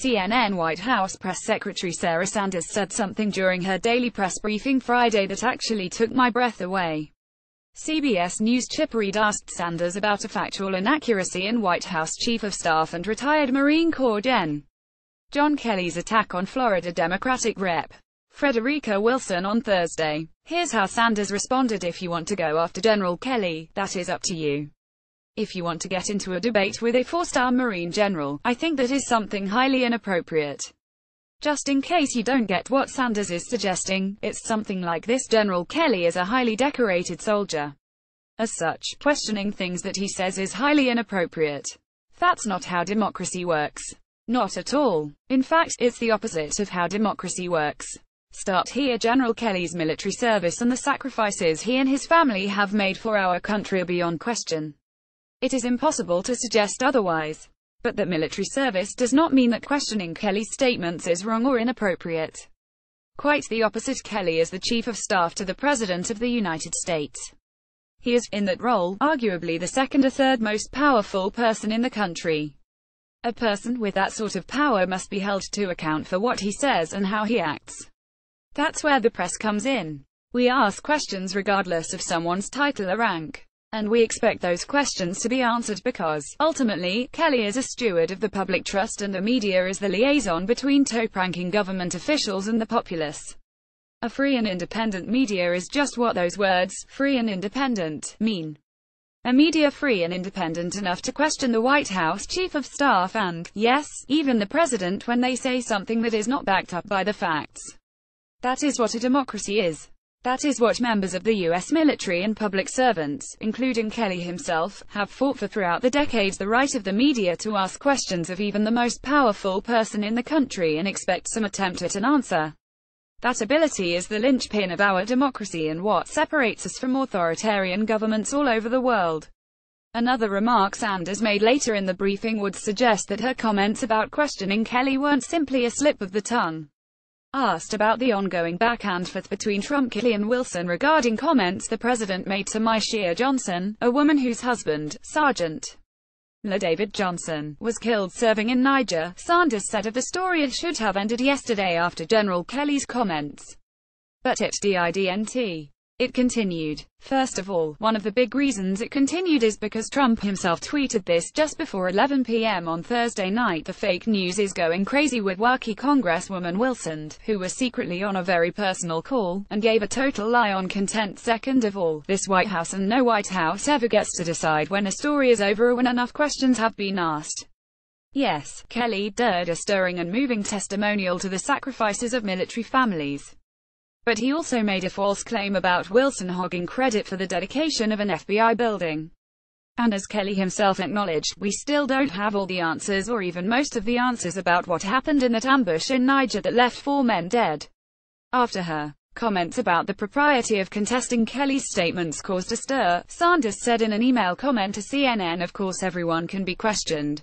CNN White House Press Secretary Sarah Sanders said something during her daily press briefing Friday that actually took my breath away. CBS News' Chip Reid asked Sanders about a factual inaccuracy in White House Chief of Staff and retired Marine Corps Gen. John Kelly's attack on Florida Democratic Rep. Frederica Wilson on Thursday. Here's how Sanders responded: "If you want to go after General Kelly, that is up to you. If you want to get into a debate with a four-star Marine general, I think that is something highly inappropriate. Just in case you don't get what Sanders is suggesting, it's something like this: General Kelly is a highly decorated soldier. As such, questioning things that he says is highly inappropriate. That's not how democracy works. Not at all. In fact, it's the opposite of how democracy works. Start here. General Kelly's military service and the sacrifices he and his family have made for our country are beyond question. It is impossible to suggest otherwise. But that military service does not mean that questioning Kelly's statements is wrong or inappropriate. Quite the opposite. Kelly is the Chief of Staff to the President of the United States. He is, in that role, arguably the second or third most powerful person in the country. A person with that sort of power must be held to account for what he says and how he acts. That's where the press comes in. We ask questions regardless of someone's title or rank. And we expect those questions to be answered because, ultimately, Kelly is a steward of the public trust and the media is the liaison between top-ranking government officials and the populace. A free and independent media is just what those words, free and independent, mean. A media free and independent enough to question the White House Chief of Staff and, yes, even the President when they say something that is not backed up by the facts. That is what a democracy is. That is what members of the U.S. military and public servants, including Kelly himself, have fought for throughout the decades: the right of the media to ask questions of even the most powerful person in the country and expect some attempt at an answer. That ability is the linchpin of our democracy and what separates us from authoritarian governments all over the world." Another remark Sanders made later in the briefing would suggest that her comments about questioning Kelly weren't simply a slip of the tongue. Asked about the ongoing back-and-forth between Trump, Kelly and Wilson regarding comments the president made to Myshia Johnson, a woman whose husband, Sergeant David Johnson, was killed serving in Niger, Sanders said of the story it should have ended yesterday after General Kelly's comments. But it didn't. It continued. First of all, one of the big reasons it continued is because Trump himself tweeted this just before 11 p.m. on Thursday night. The fake news is going crazy with wacky Congresswoman Wilson, who was secretly on a very personal call, and gave a total lie on content. Second of all, this White House and no White House ever gets to decide when a story is over or when enough questions have been asked. Yes, Kelly did a stirring and moving testimonial to the sacrifices of military families. But he also made a false claim about Wilson hogging credit for the dedication of an FBI building. And as Kelly himself acknowledged, we still don't have all the answers or even most of the answers about what happened in that ambush in Niger that left 4 men dead. After her comments about the propriety of contesting Kelly's statements caused a stir, Sanders said in an email comment to CNN, "Of course everyone can be questioned.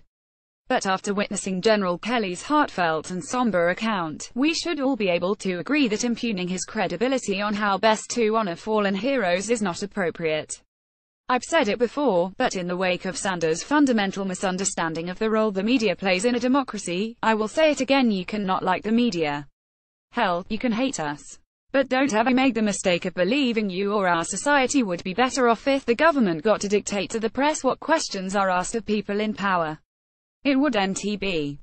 But after witnessing General Kelly's heartfelt and somber account, we should all be able to agree that impugning his credibility on how best to honor fallen heroes is not appropriate. I've said it before, but in the wake of Sanders' fundamental misunderstanding of the role the media plays in a democracy, I will say it again: you can not like the media. Hell, you can hate us. But don't ever make the mistake of believing you or our society would be better off if the government got to dictate to the press what questions are asked of people in power. It wouldn't be.